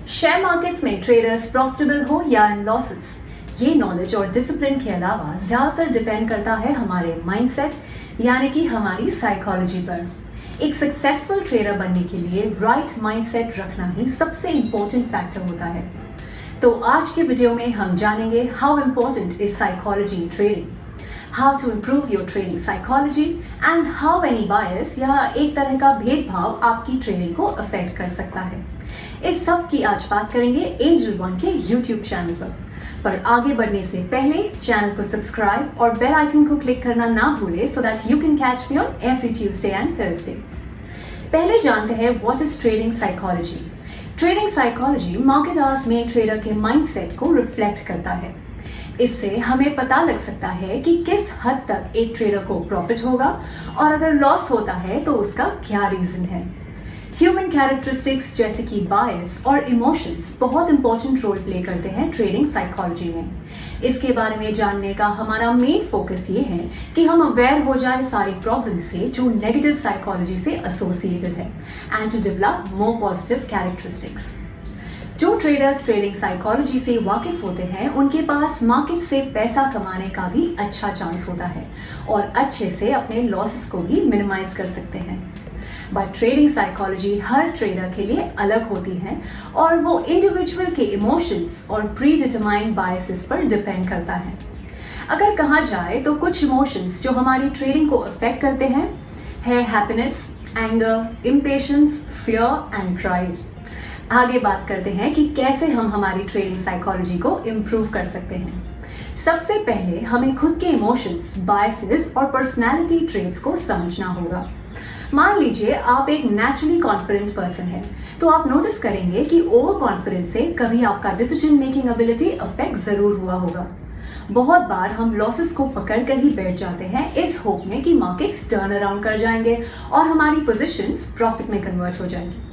Share markets में traders profitable हो या इन लॉसेस, ये नॉलेज और डिसिप्लिन के अलावा ज्यादातर डिपेंड करता है हमारे माइंडसेट यानी कि हमारी साइकोलॉजी पर। एक सक्सेसफुल ट्रेडर बनने के लिए राइट माइंडसेट रखना ही सबसे इम्पोर्टेंट फैक्टर होता है। तो आज के वीडियो में हम जानेंगे how important is psychology in trading, how to improve your trading psychology and how any bias या एक तरह का भेदभाव आपकी ट्रेडिंग को अफेक्ट कर सकता है। इस सब की आज बात करेंगे एंजल वन के यूट्यूब चैनल पर आगे बढ़ने से पहले चैनल को सब्सक्राइब और बेल आइकन को क्लिक करना ना भूले so that you can catch me on every Tuesday and Thursday. पहले जानते हैं what is trading psychology. Trading psychology market hours में ट्रेडर के माइंडसेट को रिफ्लेक्ट करता है। इससे हमें पता लग सकता है कि किस हद तक एक ट्रेडर को प्रॉफिट होगा और अगर लॉस होता है तो उसका क्या रीजन है। ह्यूमन कैरेक्टरिस्टिक्स जैसे कि बायस और इमोशंस बहुत इंपॉर्टेंट रोल प्ले करते हैं ट्रेडिंग साइकोलॉजी में। इसके बारे में जानने का हमारा मेन फोकस ये है कि हम अवेयर हो जाए सारी प्रॉब्लम से जो नेगेटिव साइकोलॉजी से एसोसिएटेड है and to develop more positive characteristics. जो ट्रेडर्स ट्रेडिंग साइकोलॉजी से वाकिफ होते हैं उनके पास मार्केट से पैसा कमाने का भी अच्छा चांस होता है और अच्छे से अपने लॉसेस को भी मिनिमाइज कर सकते हैं। But trading psychology her trader के लिए अलग होती है और वो इंडिविजुअल के इमोशंस और प्री डिटरमाइंड बायसेस पर डिपेंड करता है। अगर कहा जाए तो कुछ इमोशंस जो हमारी ट्रेडिंग को अफेक्ट करते हैं है happiness, anger, impatience, fear and pride. आगे बात करते हैं कि कैसे हम हमारी ट्रेडिंग साइकोलॉजी को इम्प्रूव कर सकते हैं। सबसे पहले हमें खुद के इमोशंस, बायसेस और पर्सनैलिटी ट्रेट्स को समझना होगा। मान लीजिए आप एक नेचुरली कॉन्फिडेंट पर्सन है तो आप नोटिस करेंगे कि ओवर कॉन्फिडेंस से कभी आपका डिसीजन मेकिंग एबिलिटी अफेक्ट जरूर हुआ होगा। बहुत बार हम लॉसेस को पकड़ कर ही बैठ जाते हैं इस होप में कि मार्केट्स टर्न अराउंड कर जाएंगे और हमारी पोजीशंस प्रॉफिट में कन्वर्ट हो जाएंगी।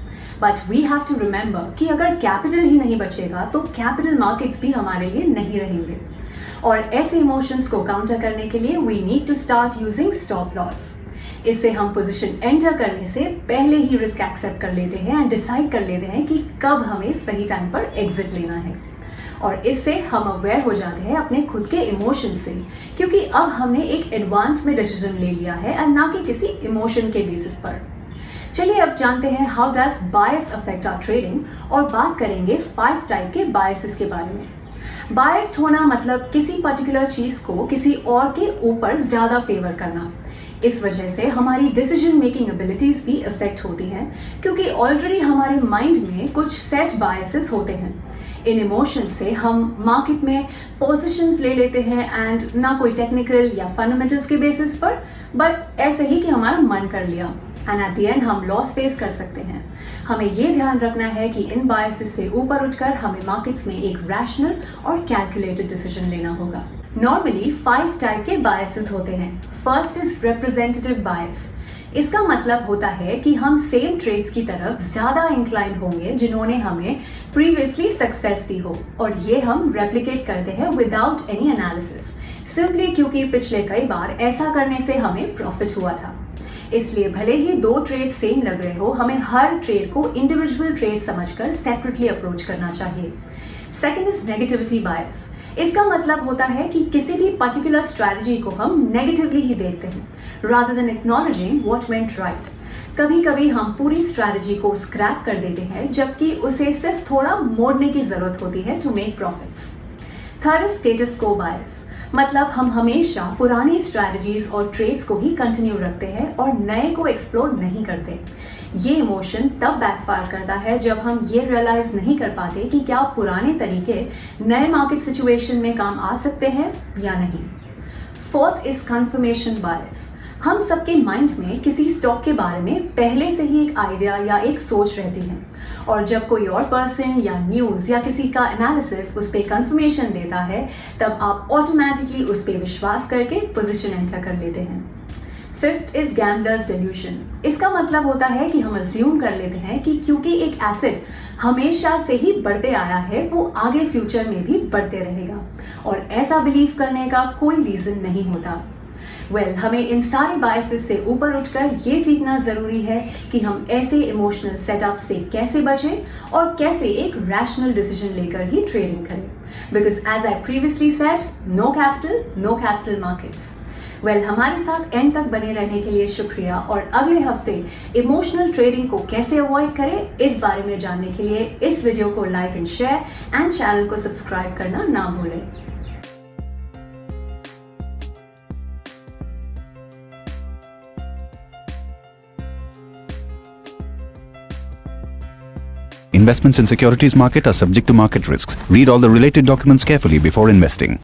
But we have to remember कि अगर कैपिटल ही नहीं बचेगा तो कैपिटल मार्केट्स भी हमारे लिए नहीं रहेंगे। और ऐसे इमोशंस को काउंटर करने के लिए we need to start using stop loss. इससे हम पोजीशन एंटर करने से पहले ही रिस्क एक्सेप्ट कर लेते हैं एंड डिसाइड कर लेते हैं कि कब हमें सही टाइम पर एग्जिट लेना है। और इससे हम अवेयर हो जाते हैं अपने खुद के इमोशन से, क्योंकि अब हमने एक एडवांस में डिसीजन ले लिया है एंड ना कि किसी इमोशन के बेसिस पर। चलिए अब जानते हैं how does bias affect our trading और बात करेंगे 5 टाइप के बायसेस के बारे में। बायस्ड होना मतलब किसी पर्टिकुलर चीज को किसी और के ऊपर ज्यादा फेवर करना। इस वजह से हमारी डिसीजन मेकिंग एबिलिटीज भी इफेक्ट होती हैं क्योंकि ऑलरेडी हमारे माइंड में कुछ सेट बायसेस होते हैं। इन इमोशन से हम मार्केट में पोजीशंस ले लेते हैं एंड ना कोई टेक्निकल या फंडामेंटल्स के बेसिस पर, बट ऐसे ही कि हमारा मन कर लिया एंड एट द एंड हम लॉस फेस कर सकते हैं। हमें ये ध्यान रखना है कि इन बायसेस से ऊपर उठकर हमें मार्केट्स में एक रैशनल और कैलकुलेटेड डिसीजन लेना होगा। नॉर्मली 5 टाइप के बायसेस होते हैं। फर्स्ट इज रिप्रेजेंटेटिव बायस। इसका मतलब होता है कि हम सेम ट्रेड्स की तरफ ज्यादा इंक्लाइंड होंगे जिन्होंने हमें प्रीवियसली सक्सेस दी हो, और ये हम रेप्लिकेट करते हैं विदाउट एनी एनालिसिस, सिंपली क्योंकि पिछले कई बार ऐसा करने से हमें प्रॉफिट हुआ था। इसलिए भले ही 2 ट्रेड सेम लग रहे हो, हमें हर ट्रेड को इंडिविजुअल ट्रेड समझकर सेपरेटली अप्रोच करना चाहिए। सेकंड इज नेगेटिविटी बायस। इसका मतलब होता है कि किसी भी पर्टिकुलर स्ट्रैटेजी को हम नेगेटिवली ही देखते हैं rather than acknowledging what went right. कभी कभी हम पूरी स्ट्रैटेजी को स्क्रैप कर देते हैं जबकि उसे सिर्फ थोड़ा मोड़ने की जरूरत होती है to make profits. Third is status quo bias. मतलब हम हमेशा पुरानी स्ट्रैटेजीज और ट्रेड्स को ही कंटिन्यू रखते हैं और नए को एक्सप्लोर नहीं करते। ये इमोशन तब बैकफायर करता है जब हम ये रियलाइज नहीं कर पाते कि क्या पुराने तरीके नए मार्केट सिचुएशन में काम आ सकते हैं या नहीं। Fourth is confirmation bias. हम सबके माइंड में किसी स्टॉक के बारे में पहले से ही एक आइडिया या एक सोच रहती है, और जब कोई और पर्सन या न्यूज या किसी का एनालिसिस उस पर कंफर्मेशन देता है तब आप ऑटोमेटिकली उस पर विश्वास करके पोजीशन एंटर कर लेते हैं। Fifth is gamblers dilution. इसका मतलब होता है कि हम अज्यूम कर लेते हैं कि क्योंकि एक एसेट हमेशा से ही बढ़ते आया है वो आगे फ्यूचर में भी बढ़ते रहेगा, और ऐसा बिलीव करने का कोई रीजन नहीं होता। हमें इन सारे बायसेस से ऊपर उठकर ये सीखना जरूरी है कि हम ऐसे इमोशनल सेटअप से कैसे बचें और कैसे एक रैशनल डिसीजन लेकर ही ट्रेडिंग करें। Because as I previously said, no capital markets. हमारे साथ एंड तक बने रहने के लिए शुक्रिया, और अगले हफ्ते इमोशनल ट्रेडिंग को कैसे अवॉइड करें इस बारे में जानने के लिए इस वीडियो को like and share and channel को सब्सक्राइब करना ना भूलें। Investments in securities market are subject to market risks. Read all the related documents carefully before investing.